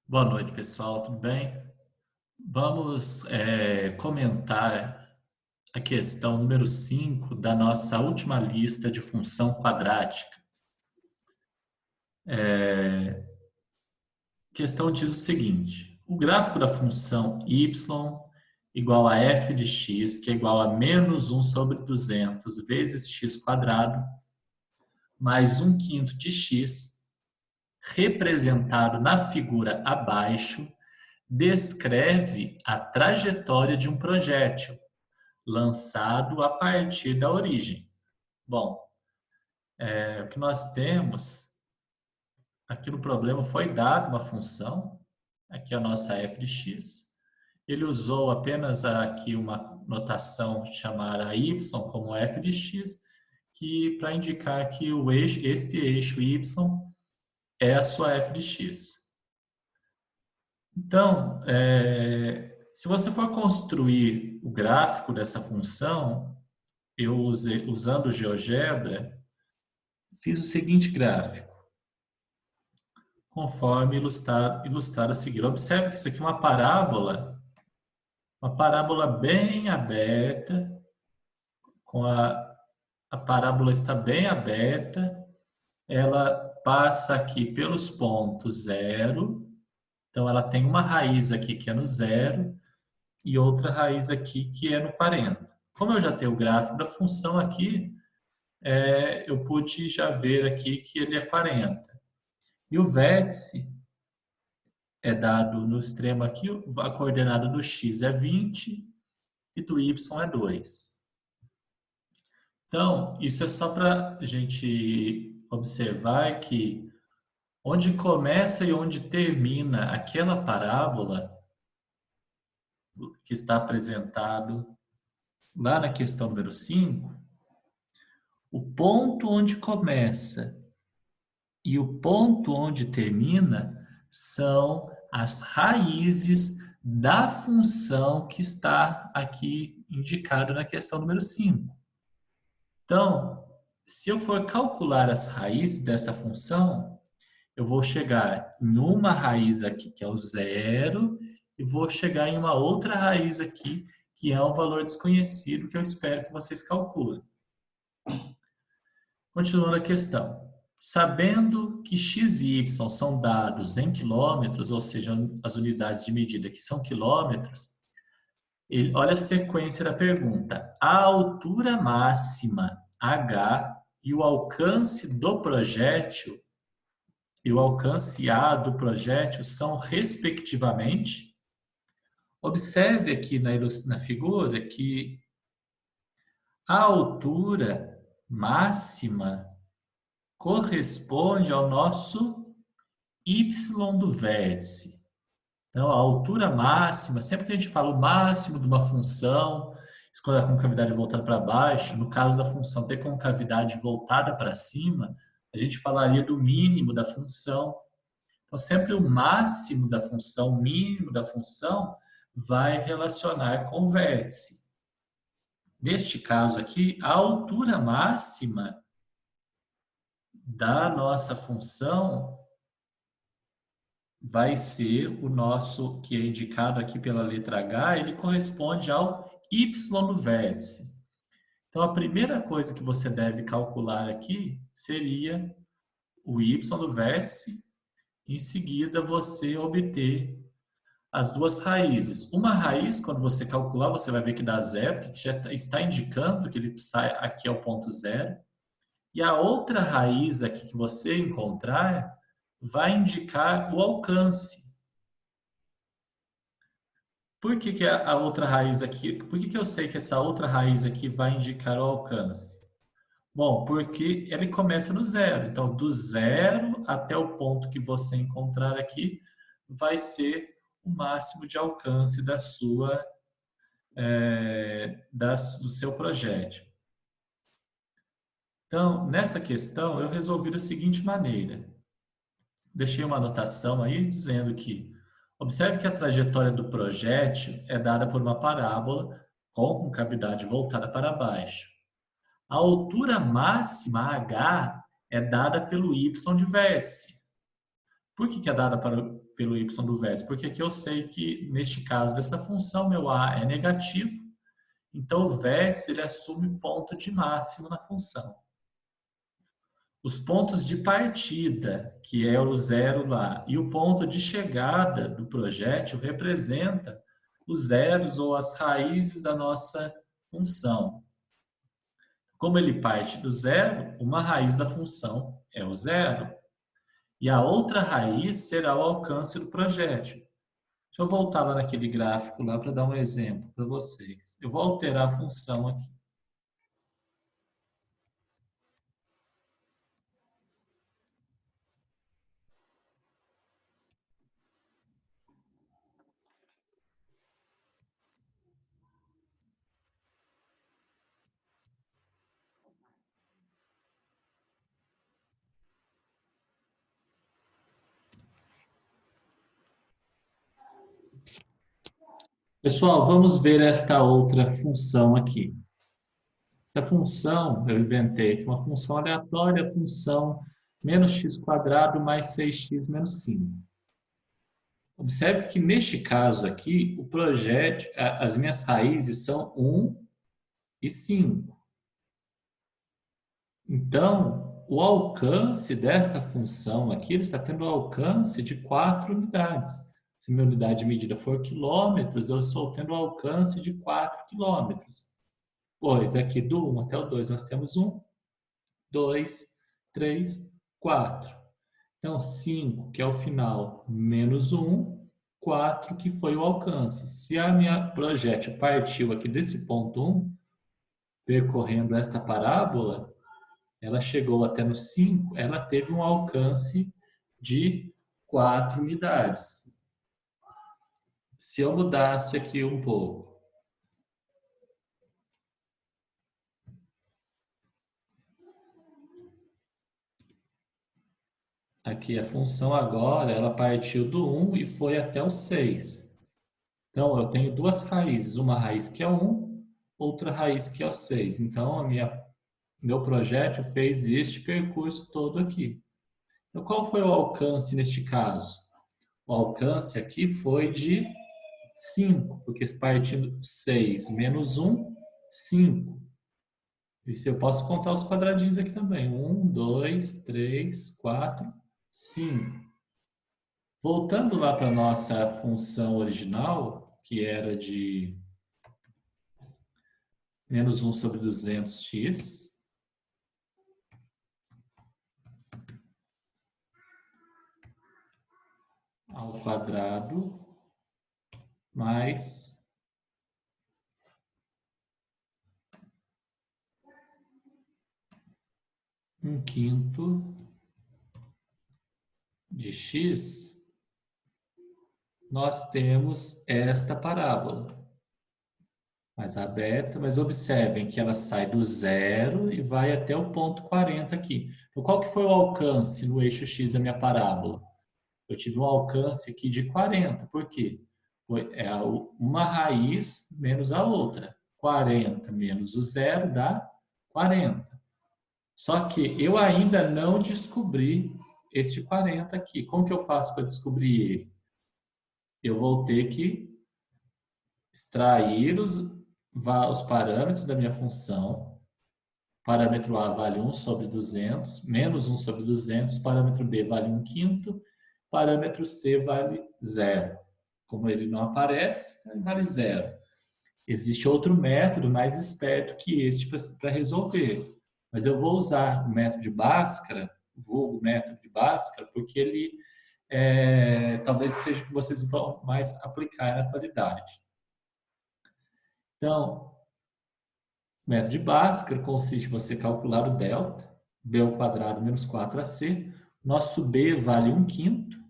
Boa noite, pessoal, tudo bem? Vamos comentar a questão número 5 da nossa última lista de função quadrática. A questão diz o seguinte: o gráfico da função y igual a f de x, que é igual a menos 1 sobre 200 vezes x quadrado, mais 1/5 de x, representado na figura abaixo, descreve a trajetória de um projétil lançado a partir da origem. Bom, o que nós temos aqui no problema foi dado uma função, aqui a nossa f de x. Ele usou apenas aqui uma notação chamada y como f de x, que para indicar que este eixo y é a sua f de x. Então, se você for construir o gráfico dessa função, eu usando o GeoGebra, fiz o seguinte gráfico, conforme ilustrado a seguir. Observe que isso aqui é uma parábola bem aberta, com a parábola está bem aberta, ela passa aqui pelos pontos zero, então ela tem uma raiz aqui que é no zero e outra raiz aqui que é no 40. Como eu já tenho o gráfico da função aqui, eu pude já ver aqui que ele é 40. E o vértice é dado no extremo aqui, a coordenada do x é 20 e do y é 2. Então, isso é só para a gente observar que onde começa e onde termina aquela parábola que está apresentado lá na questão número 5, o ponto onde começa e o ponto onde termina são as raízes da função que está aqui indicado na questão número 5. Então, se eu for calcular as raízes dessa função, eu vou chegar em uma raiz aqui, que é o zero, e vou chegar em uma outra raiz aqui, que é um valor desconhecido, que eu espero que vocês calculem. Continuando a questão. Sabendo que x e y são dados em quilômetros, ou seja, as unidades de medida que são quilômetros, olha a sequência da pergunta. A altura máxima h e o alcance do projétil e o alcance A do projétil são, respectivamente. Observe aqui na figura que a altura máxima corresponde ao nosso y do vértice. Então, a altura máxima, sempre que a gente fala o máximo de uma função, escolher a concavidade voltada para baixo, no caso da função ter concavidade voltada para cima, a gente falaria do mínimo da função. Então, sempre o máximo da função, o mínimo da função, vai relacionar com o vértice. Neste caso aqui, a altura máxima da nossa função vai ser o nosso, que é indicado aqui pela letra H, ele corresponde ao y do vértice. Então, a primeira coisa que você deve calcular aqui seria o y do vértice. Em seguida, você obter as duas raízes. Uma raiz, quando você calcular, você vai ver que dá zero, que já está indicando que ele sai aqui ao ponto zero. E a outra raiz aqui que você encontrar vai indicar o alcance. Por que a outra raiz aqui? Por que eu sei que essa outra raiz aqui vai indicar o alcance? Bom, porque ele começa no zero. Então, do zero até o ponto que você encontrar aqui, vai ser o máximo de alcance do seu projétil. Então, nessa questão, eu resolvi da seguinte maneira. Deixei uma anotação aí dizendo que observe que a trajetória do projétil é dada por uma parábola com concavidade voltada para baixo. A altura máxima h é dada pelo y de vértice. Por que é dada pelo y do vértice? Porque aqui eu sei que, neste caso dessa função, meu a é negativo, então o vértice ele assume ponto de máximo na função. Os pontos de partida, que é o zero lá, e o ponto de chegada do projétil representa os zeros ou as raízes da nossa função. Como ele parte do zero, uma raiz da função é o zero. E a outra raiz será o alcance do projétil. Deixa eu voltar lá naquele gráfico lá para dar um exemplo para vocês. Eu vou alterar a função aqui. Pessoal, vamos ver esta outra função aqui. Essa função, eu inventei aqui uma função aleatória, a função menos x² mais 6x menos 5. Observe que neste caso aqui, o projétil, as minhas raízes são 1 e 5. Então, o alcance dessa função aqui, ele está tendo alcance de 4 unidades. Se minha unidade de medida for quilômetros, eu estou tendo alcance de 4 quilômetros. Pois aqui do 1 até o 2 nós temos 1, 2, 3, 4. Então, 5, que é o final, menos 1, 4, que foi o alcance. Se a minha projétil partiu aqui desse ponto 1, percorrendo esta parábola, ela chegou até no 5, ela teve um alcance de 4 unidades. Se eu mudasse aqui um pouco, aqui a função agora, ela partiu do 1 e foi até o 6. Então, eu tenho duas raízes, uma raiz que é 1, outra raiz que é o 6. Então, meu projétil fez este percurso todo aqui. Então, qual foi o alcance neste caso? O alcance aqui foi de 5, porque partindo 6 menos 1, 5. E se eu posso contar os quadradinhos aqui também. 1, 2, 3, 4, 5. Voltando lá para a nossa função original, que era de menos 1 sobre 200x, ao quadrado mais 1/5 de x, nós temos esta parábola. Mais aberta, mas observem que ela sai do zero e vai até o ponto 40 aqui. Então, qual que foi o alcance no eixo x da minha parábola? Eu tive um alcance aqui de 40. Por quê? Foi uma raiz menos a outra. 40 menos o zero dá 40. Só que eu ainda não descobri este 40 aqui. Como que eu faço para descobrir ele? Eu vou ter que extrair os parâmetros da minha função. Parâmetro A vale 1 sobre 200, menos 1 sobre 200. Parâmetro B vale 1/5. Parâmetro C vale 0. Como ele não aparece, ele vale 0. Existe outro método mais esperto que este para resolver. Mas eu vou usar o método de Bhaskara, vulgo método de Bhaskara, porque ele talvez seja o que vocês vão mais aplicar na atualidade. Então, o método de Bhaskara consiste em você calcular o delta, b ao quadrado menos 4ac. Nosso b vale 1/5.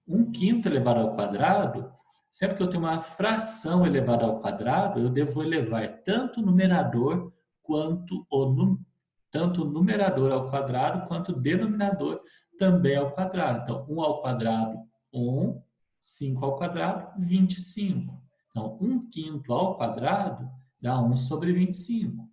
1/5 elevado ao quadrado, sempre que eu tenho uma fração elevada ao quadrado, eu devo elevar tanto o numerador tanto o numerador ao quadrado quanto o denominador também ao quadrado. Então, 1 ao quadrado, 1, 5 ao quadrado, 25. Então, 1/5 ao quadrado dá 1 sobre 25.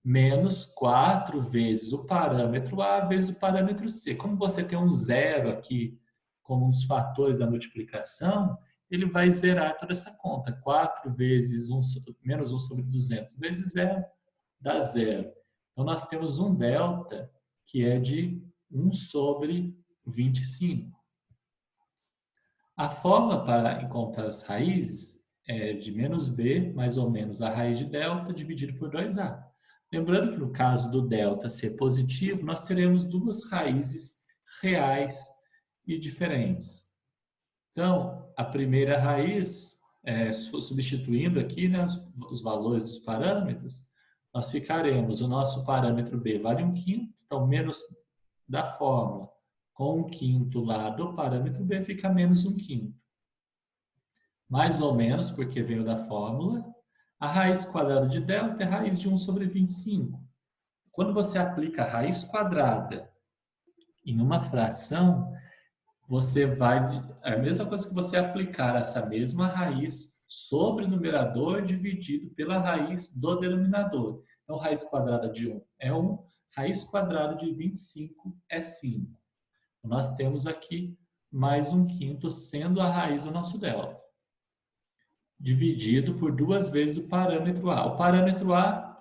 Menos 4 vezes o parâmetro A vezes o parâmetro C. Como você tem um zero aqui como um dos fatores da multiplicação, ele vai zerar toda essa conta. 4 vezes 1, menos 1 sobre 200 vezes 0 dá 0. Então, nós temos um delta que é de 1 sobre 25. A fórmula para encontrar as raízes é de menos b mais ou menos a raiz de delta dividido por 2a. Lembrando que no caso do delta ser positivo, nós teremos duas raízes reais e diferentes. Então, a primeira raiz, substituindo aqui, né, os valores dos parâmetros, nós ficaremos, o nosso parâmetro b vale 1/5, então menos da fórmula com 1/5 lá do parâmetro b fica menos 1/5. Mais ou menos, porque veio da fórmula, a raiz quadrada de delta é raiz de 1 sobre 25. Quando você aplica a raiz quadrada em uma fração, você vai... É a mesma coisa que você aplicar essa mesma raiz sobre o numerador dividido pela raiz do denominador. Então, raiz quadrada de 1 é 1, raiz quadrada de 25 é 5. Nós temos aqui mais 1/5 sendo a raiz do nosso delta, dividido por 2 vezes o parâmetro A. O parâmetro A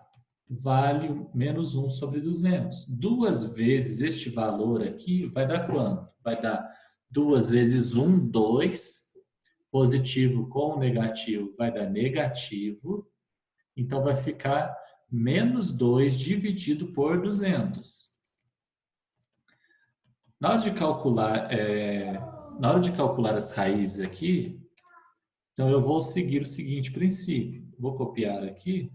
vale menos 1 sobre 200. 2 vezes este valor aqui vai dar quanto? Vai dar 2 vezes 1, 2. Positivo com negativo vai dar negativo. Então, vai ficar menos 2 dividido por 200. Na hora de calcular as raízes aqui, então eu vou seguir o seguinte princípio. Vou copiar aqui.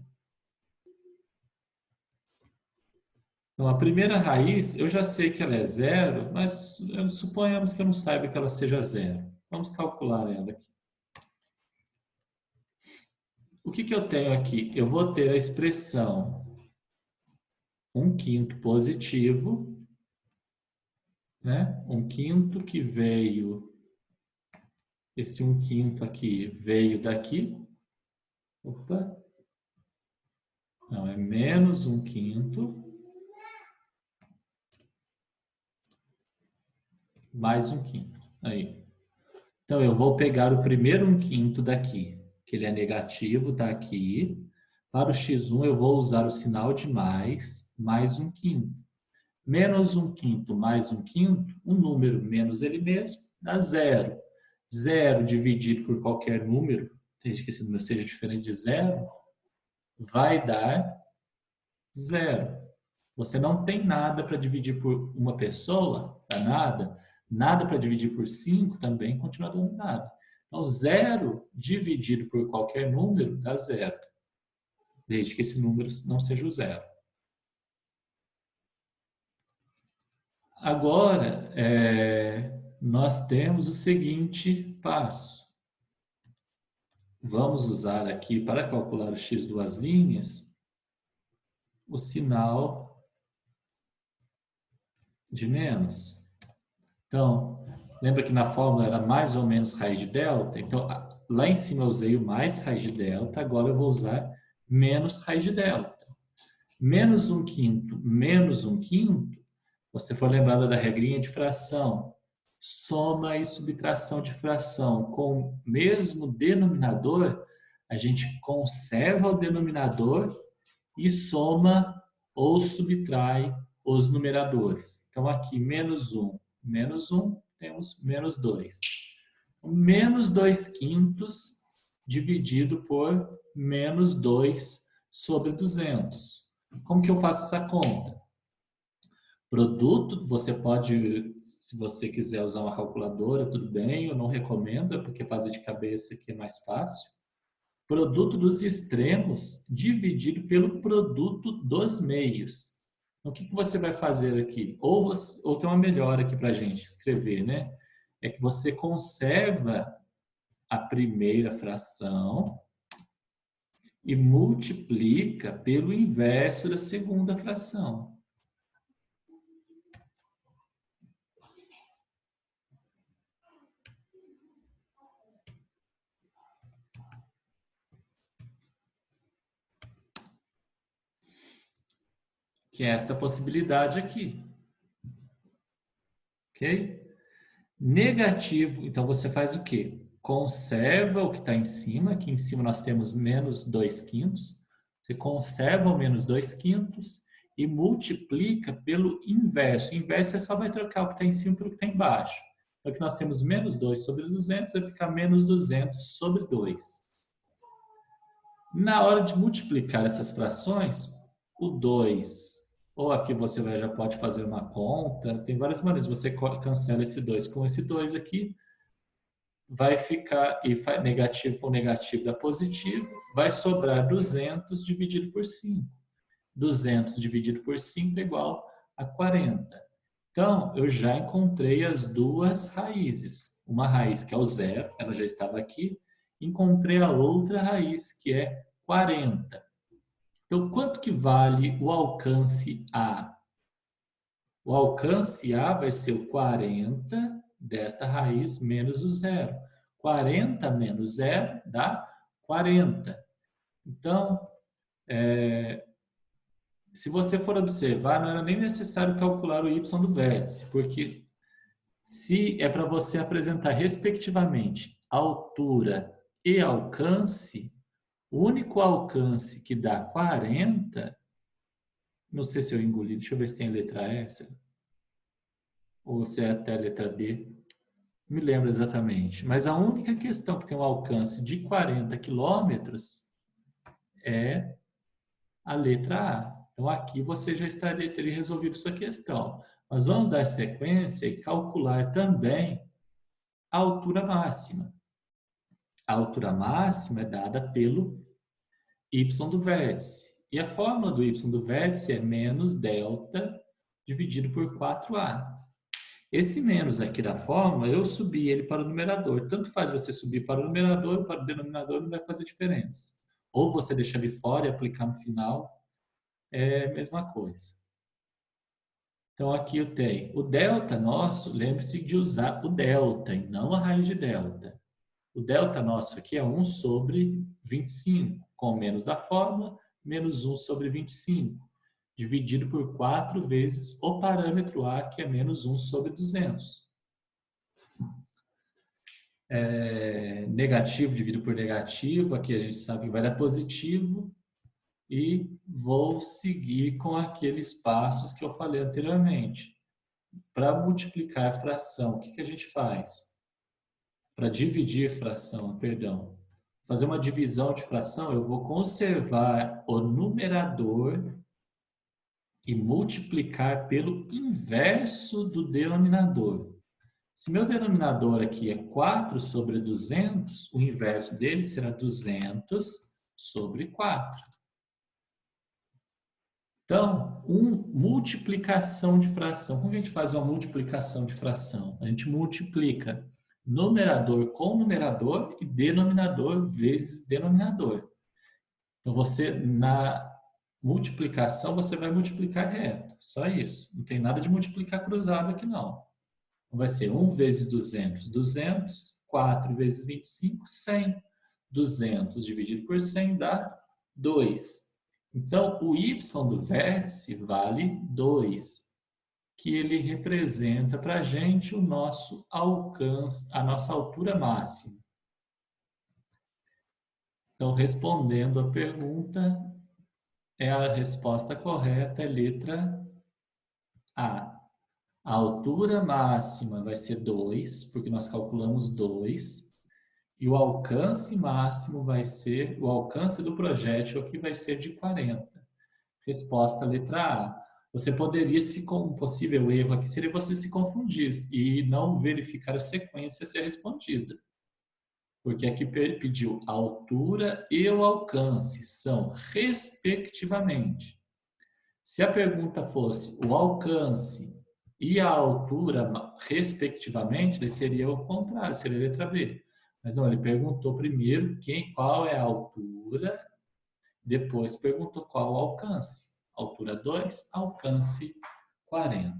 Então, a primeira raiz, eu já sei que ela é 0, mas suponhamos que eu não saiba que ela seja 0. Vamos calcular ela aqui. O que eu tenho aqui? Eu vou ter a expressão 1/5 positivo, né? 1/5 que veio, esse 1/5 aqui veio daqui. Opa! Não, é menos 1/5 mais 1/5. Aí. Então, eu vou pegar o primeiro 1/5 daqui, que ele é negativo, tá aqui. Para o x1, eu vou usar o sinal de mais 1/5. Menos 1/5 mais 1/5, um número menos ele mesmo, dá 0. 0 dividido por qualquer número, desde que esse número seja diferente de 0, vai dar 0. Você não tem nada para dividir por uma pessoa, dá nada. Nada para dividir por 5 também continua dando nada. Então, 0 dividido por qualquer número dá 0. Desde que esse número não seja o 0. Agora, nós temos o seguinte passo. Vamos usar aqui, para calcular o x duas linhas, o sinal de menos. Então, lembra que na fórmula era mais ou menos raiz de delta? Então, lá em cima eu usei o mais raiz de delta, agora eu vou usar menos raiz de delta. Menos 1/5 menos 1/5, você for lembrado da regrinha de fração, soma e subtração de fração com o mesmo denominador, a gente conserva o denominador e soma ou subtrai os numeradores. Então, aqui, menos 1, temos menos 2. Menos 2/5 dividido por menos 2 sobre 200. Como que eu faço essa conta? Produto, você pode, se você quiser usar uma calculadora, tudo bem, eu não recomendo, porque fazer de cabeça aqui é mais fácil. Produto dos extremos dividido pelo produto dos meios. Então, o que você vai fazer aqui? Ou tem uma melhor aqui para a gente escrever, né? É que você conserva a primeira fração e multiplica pelo inverso da segunda fração. Que é essa possibilidade aqui. Ok? Negativo, então você faz o quê? Conserva o que está em cima, aqui em cima nós temos menos 2/5. Você conserva o menos 2/5 e multiplica pelo inverso. O inverso você só vai trocar o que está em cima pelo que está embaixo. Então aqui nós temos menos 2 sobre 200, vai ficar menos 200 sobre 2. Na hora de multiplicar essas frações, o 2, ou aqui você já pode fazer uma conta, tem várias maneiras. Você cancela esse 2 com esse 2 aqui, vai ficar, e negativo com negativo dá positivo, vai sobrar 200 dividido por 5. 200 dividido por 5 é igual a 40. Então, eu já encontrei as duas raízes. Uma raiz que é o zero, ela já estava aqui. Encontrei a outra raiz, que é 40. Então, quanto que vale o alcance A? O alcance A vai ser o 40 desta raiz menos o zero. 40 menos zero dá 40. Então, se você for observar, não era nem necessário calcular o y do vértice, porque se é para você apresentar respectivamente altura e alcance, o único alcance que dá 40, não sei se eu engoli, deixa eu ver se tem a letra S, ou se é até a letra B, não me lembro exatamente, mas a única questão que tem um alcance de 40 quilômetros é a letra A. Então, aqui você já teria resolvido sua questão. Mas vamos dar sequência e calcular também a altura máxima. A altura máxima é dada pelo y do vértice. E a fórmula do y do vértice é menos delta dividido por 4a. Esse menos aqui da fórmula, eu subi ele para o numerador. Tanto faz você subir para o numerador ou para o denominador, não vai fazer diferença. Ou você deixar de fora e aplicar no final, é a mesma coisa. Então, aqui eu tenho o delta nosso, lembre-se de usar o delta e não a raiz de delta. O delta nosso aqui é 1 sobre 25, com menos da fórmula, menos 1 sobre 25, dividido por 4 vezes o parâmetro A, que é menos 1 sobre 200. Negativo dividido por negativo, aqui a gente sabe que vai dar positivo, e vou seguir com aqueles passos que eu falei anteriormente. Para multiplicar a fração, o que a gente faz? Para dividir fração, perdão. Fazer uma divisão de fração, eu vou conservar o numerador e multiplicar pelo inverso do denominador. Se meu denominador aqui é 4 sobre 200, o inverso dele será 200 sobre 4. Então, multiplicação de fração. Como a gente faz uma multiplicação de fração? A gente multiplica numerador com numerador e denominador vezes denominador. Então, na multiplicação, você vai multiplicar reto. Só isso. Não tem nada de multiplicar cruzado aqui, não. Então, vai ser 1 vezes 200, 200. 4 vezes 25, 100. 200 dividido por 100 dá 2. Então, o y do vértice vale 2, que ele representa para a gente o nosso alcance, a nossa altura máxima. Então, respondendo a pergunta, a resposta correta é letra A. A altura máxima vai ser 2, porque nós calculamos 2. E o alcance máximo vai ser, o alcance do projétil aqui vai ser de 40. Resposta letra A. Você poderia, um possível erro aqui seria você se confundir e não verificar a sequência ser respondida. Porque aqui pediu a altura e o alcance, são respectivamente. Se a pergunta fosse o alcance e a altura respectivamente, seria o contrário, seria a letra B. Mas não, ele perguntou primeiro qual é a altura, depois perguntou qual o alcance. Altura 2, alcance 40.